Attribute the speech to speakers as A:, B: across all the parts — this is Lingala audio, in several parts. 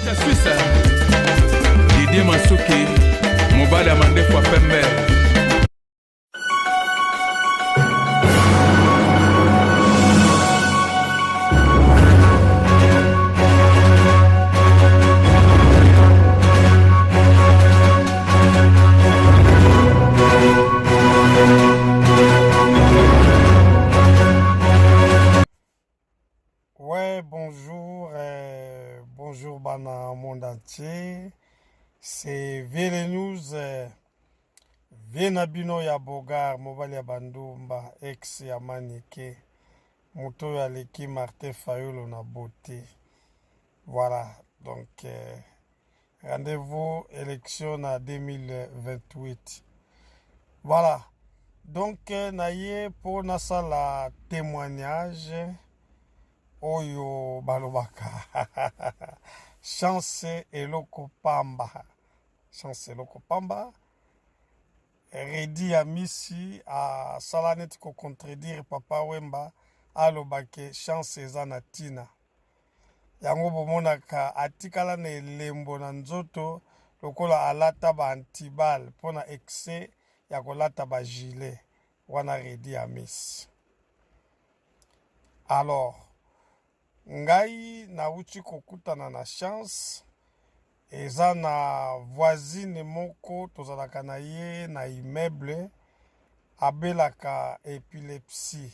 A: Kata Suisse Didier Masuki Mobile Amande kwa Pembe.
B: Ouais, bonjour, bonjour Bana monde entier. C'est Vele News, Venabino ya Bogar, Mobali ya Bandumba, ex ya Manike, Moto ya Leki Martin Fayolo na beauté. Voilà, donc rendez-vous élection en 2028. Voilà, donc naye pour nasa la témoignage. Oyo balobaka chance eloko pamba redi ya misi a sala neti ko contredire papa Wemba alobake chance eza na tina yango bomonaka atikala na elembo na nzoto lokola alata ba antibal mpona excès ya kolata ba gilet wana redi ya misi. Alors ngai nauti kokutana na chance eza na voisine moko tozalaka na ye na immeuble abelaka epilepsie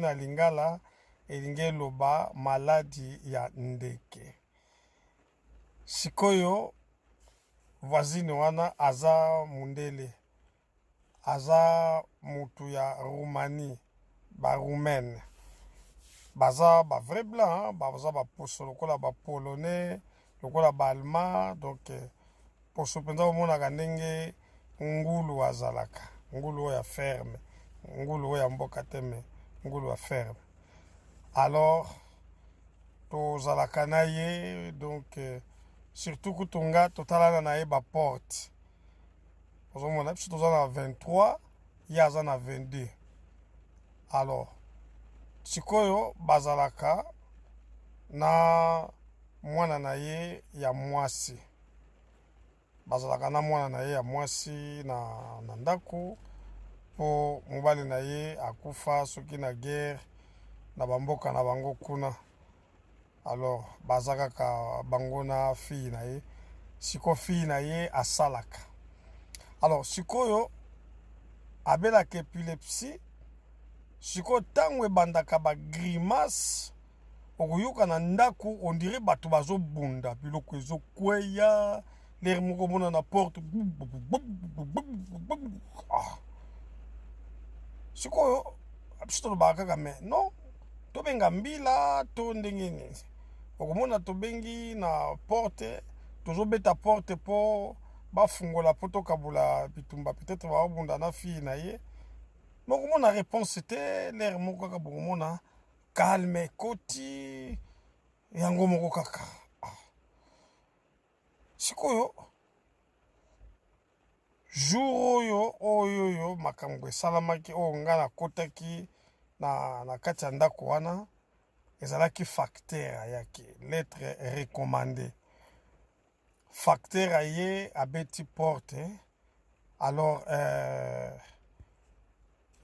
B: na lingala elingi eloba maladi ya ndeke. Sikoyo voisine wana aza mundele, aza mutu ya Roumanie, ba Roumaine. Baza ba vrai blanc, baza ba poso lokola ba polonais, lokola ba allemand, donc poso penza omonaka ndenge ngulu azalaka, ngulu ya ferme, ngulu ya mboka teme, ngulu ya ferme. Alors tozalaka na ye, donc surtout kutunga totalana na ye ba porte. Ozomona biso toza na 23, ye aza na 22. Alors sikoyo bazalaka na mwana na ye ya mwasi. Bazalaka na mwana na ye ya mwasi na ndako po mobali na ye akufa soki na guerre na bamboka na bango kuna. Alors bazakaka bango na fille na ye. Siko fille na ye asalaka. Alors sikoyo abelaka epilepsie. Siko tango ebandaka ba grimace okoyoka na ndako on dirait bato bazobunda biloko ezokweya l'air moko mona na porte. Sikoyo biso tolobaka kaka me non tobenga mbila to ndenge nini okomona tobengi na porte tozobeta porte po bafungola po tokabula bitumba peut-être baobunda na fille na ye. Donc mon réponse c'était l'air moko kaka bomona calme koti yango moko kaka. Sikoyo jour oyo makambo esalamaki oyo nga nakotaki na kati ya ndako wana ezalaki facteur ayaki lettre recommandée. Facteur aye abeti porte. Alors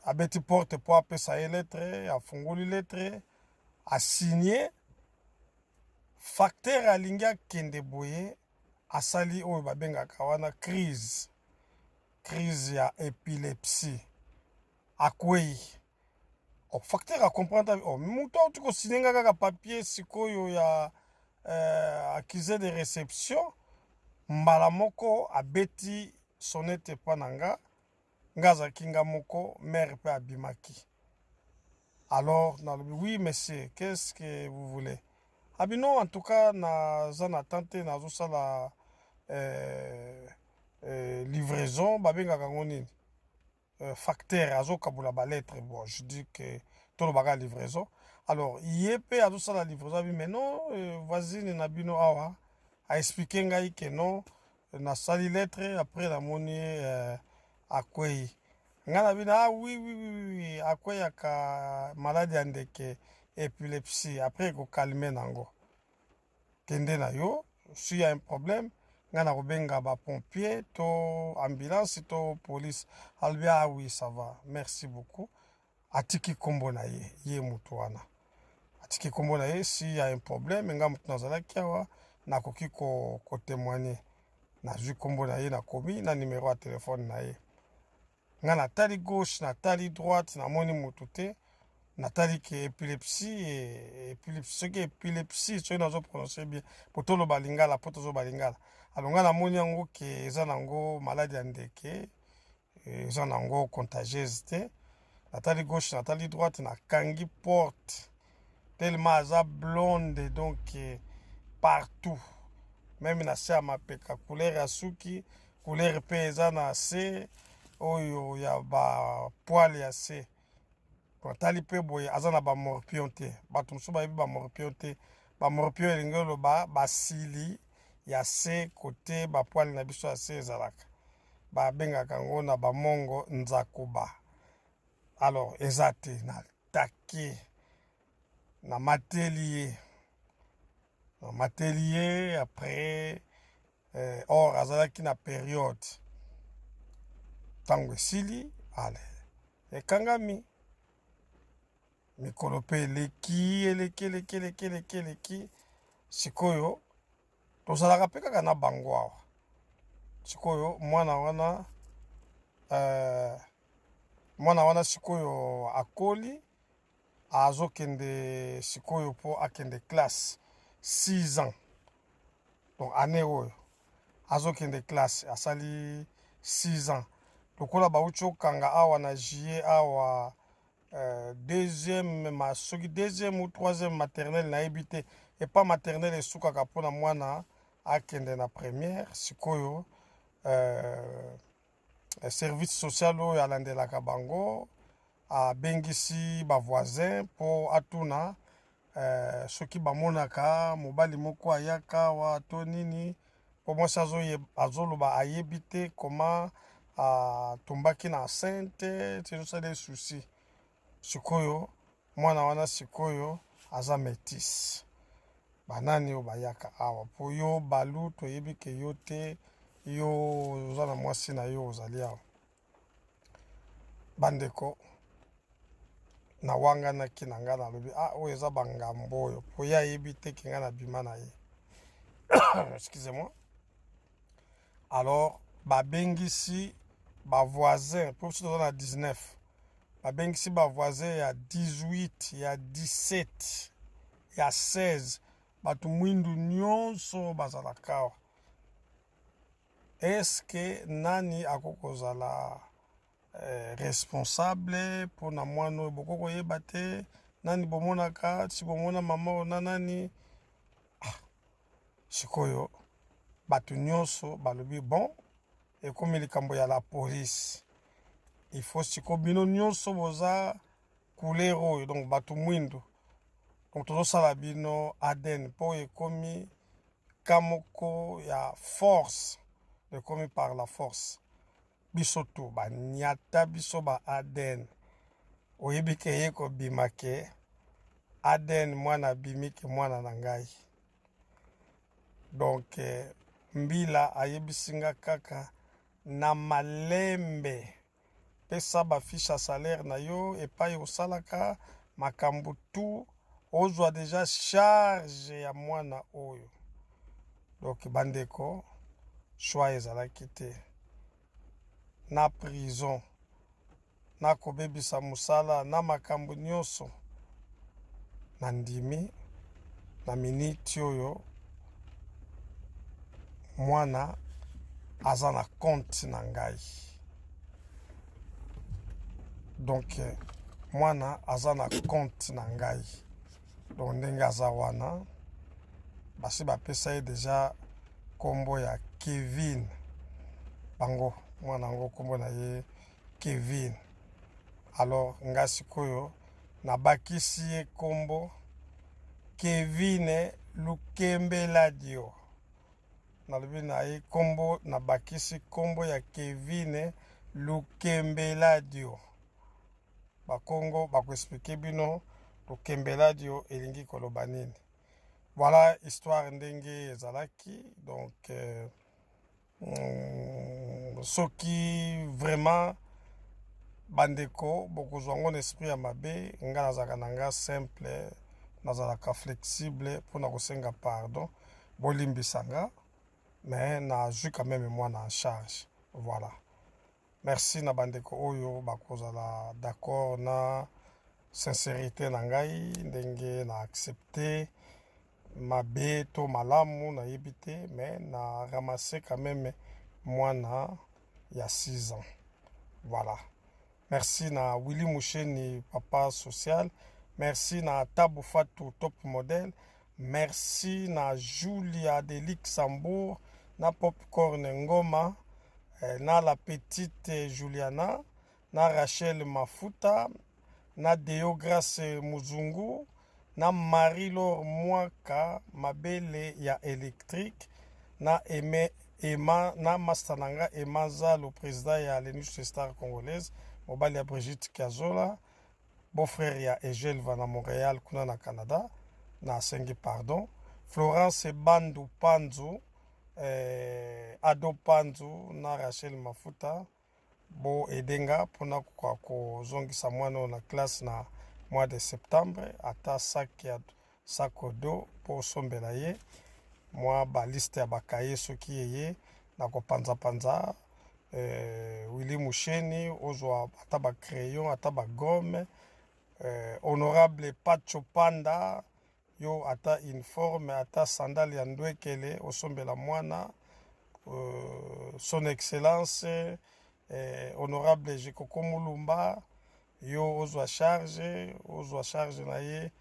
B: abeti porte po apesa ye lettre, afungoli lettre, asigné. Facteur alingi akende boye asali oyo babengaka wana crise ya épilepsie. Akwei. Facteur a comprendre mutu auti kosigner kaka papier sikoyo ya accusé de réception mbala moko abeti sonnette pa nanga. Ngaza kinga moko, mère pe abimaki. Alors, oui, monsieur, qu'est-ce que vous voulez? Non, en tout cas, na tante, na zo la livraison, babenga kangonini. Facteur, azo kabula ba lettre, bon, je dis que tout le baga livraison. Alors, yépe azo la livraison, mais non, voisine na bino awa, a expliqué ngai que non, na sali lettre, après la monnaie, akwei ngana bina oui akwei aka maladie andeke épilepsie après ko calmer nango kende na yo s'il y a un problème nga na kobenga ba pompier to ambulance to police albi ah oui ça va merci beaucoup atiki kombo na ye mutu wana atiki kombo na ye s'il y a un problème nga mutu nazalaki awa nakoki ko témoigner nazwi kombo na ye nakomi na numéro ya telefone na ye nga natali gauche natali droite namoni mutu te natali ke épilepsie soki épilepsie soki nazoprononce bien po toloba lingala po tozoba lingala alors nga namoni yango ke eza nango maladi ya ndeke eza nango contagieuse te natali gauche natali droite nakangi porte tellement aza blonde donc partout même na se ya mapeka couleur ya suki couleur mpe eza na se oyo ya bapoile ya se natali mpe boye aza na bamorpion te bato mosusu bayebi bamorpion te bamorpion elingi oloba basili ya se kote bapoile na biso ya se ezalaka babengaka yango na bamongo nzakuba alors eza te nataki na mateli ye après or azalaki na période ntango esili ale ekangami mikolo mpe eleki sikoyo tozalaka mpe kaka na bango awa sikoyo mwana wana sikoyo akoli azokende sikoyo mpo akende classe 6 ans donc année oyo azokende classe asali 6 ans lokola bauti okanga awa na juillet awa soki deuxième ou troisième maternelle nayebi te epa maternelle esukaka mpona mwana akende na première sikoyo service social oyo alandelaka bango abengisi bavoisin mpo atuna soki bamonaka mobali moko ayaka wa to nini mpo mwasi azoloba ayebi te koma atombaki na enceinte tezosala souci sikoyo mwana wana sikoyo aza métis banani oyo bayaka awa mpo yo balu toyebi ke yo te yo oza na mwasi na yo ozali awa bandeko na wanganaki na ngai nalobi oyo eza bangambo oyo mpo ye ayebi te ke ngai na bima na ye excusez-moi alors babengisi bavoisin mpo biso toza na 19 babengisi bavoisin ya 18 ya 17 ya 16 bato mwindu nyonso bazalaka awa eske nani akokozala responsable mpona mwana oyo bokoki koyeba te nani bomonaka si bomona mama oyo na nani sikoyo bato nyonso balobi bon ekomi likambo ya la police il faut sikoyo bino nyonso boza couleur oyo donc bato mwindu donc tozosala bino ADN mpo ekomi kamoko ya force ekomi par la force biso tu banyata biso ba ADN oyebi ke ye kobima ke ADN mwana abimi ke mwana na ngai donc mbila ayebisinga kaka na malembe pesa bafiche ya salaire na yo epai osalaka makambo tu ozwa deja charge ya mwana oyo donc bandeko choix ezalaki te na prison na kobebisa mosala na makambo nyonso na ndimi na miniti oyo mwana aza na compte na ngai donc mwana aza na compte na ngai donc ndenge aza wana basi bapesa ye deja kombo ya Kevin bango mwana yango kombo na ye Kevin alors nga sikoyo nabakisi ye kombo Kevin Lukembeladio nalobi na ye kombo nabakisi kombo ya Kevin Lukembeladio bakongo bakoexplike bino Lukembeladio elingi koloba nini Voilà histoire ndenge ezalaki. Donc soki vraiment bandeko bokozwa ngo esprit ya mabe nga nazalaka na nga simple nazalaka flexible mpona kosenga pardon bolimbisa nga mais nazwi quand même mwana en charge. Voilà, merci na bandeko oyo bakozala d'accord na sincérité na ngai ndenge na accepté mabe to malamu nayebi te mais na ramassé quand même mwana ya 6 ans. Voilà, merci na Willy Moucheni papa social, merci na Tabu Fatou top modèle, merci na Julia de Luxembourg, na Popcorn Ngoma, na la petite Juliana, na Rachel Mafuta, na Deo Grace Muzungu, na Marie-Laure Mwaka Mabele ya électrique, na Emma na Mastananga Emaza le président ya l'Union Star congolaise, mobali ya Brigitte Kazola, beau-frère ya Egel va na Montréal kuna na Canada, na sengi pardon, Florence Bandu Panzu, Ado Panzu na Rachel Mafuta, bo edenga pona kwa kozongisa mwana na classe na mois de septembre ata sakodo po sombela ye mwa baliste ya bakaye soki yeye na kopanza Willy Moucheni ozwa ata ba crayon ata ba gomme, honorable Pacho Panda yo ata uniforme ata sandale ya ndwekele osombela mwana, son excellence honorable Jekoko Mulumba yo ozwa charge na ye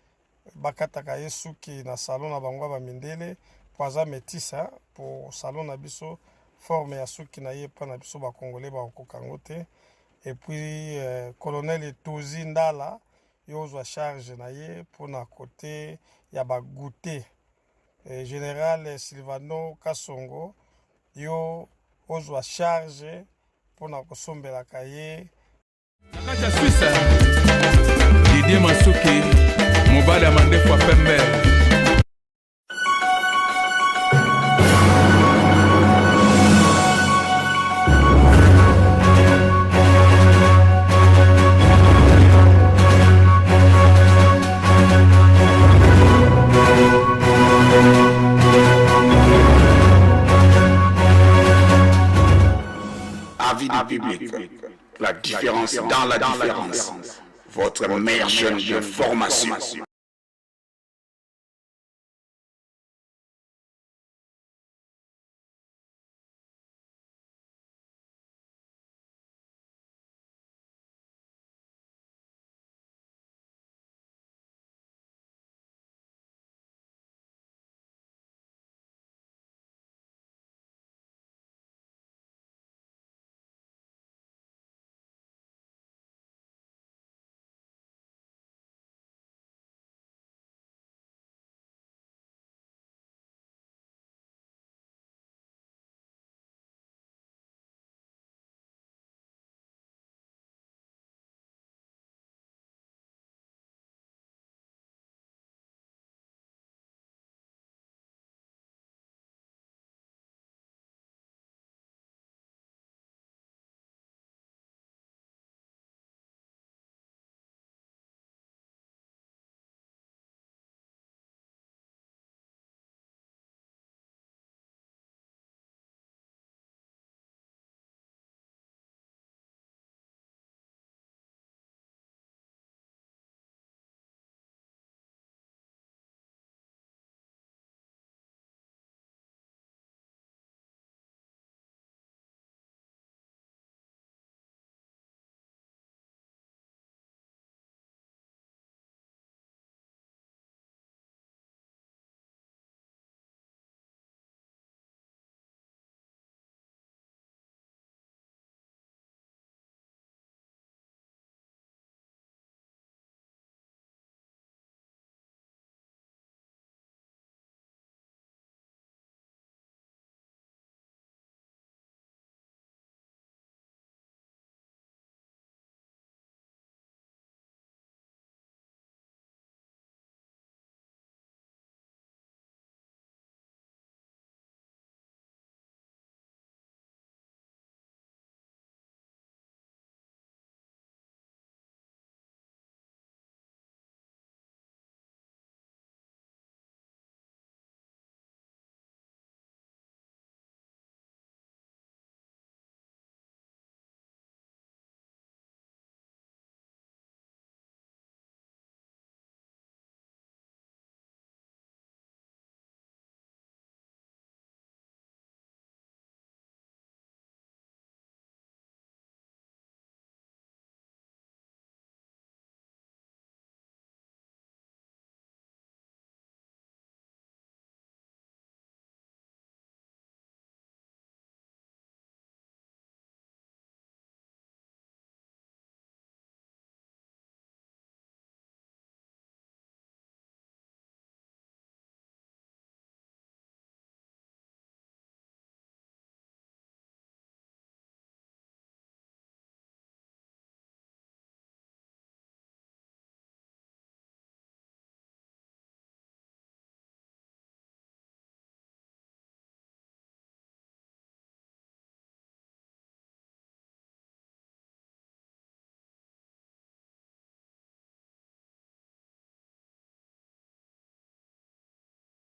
B: bakataka ye suki na salon na bango ba mindele po aza métisse po salon na biso forme ya suki na ye pa na biso ba congolais ba kokango te. Et puis colonel Tozi Ndala yo ozwa charge na ye po na côté ya ba goûter, général Silvano Kasongo yo ozwa charge pour na kosombela kaye
A: Nakacha Suisse Didier Masuki mobali amande kwa pembe.
C: Avis du public, la différence dans la différence, votre meilleure chaîne de formation.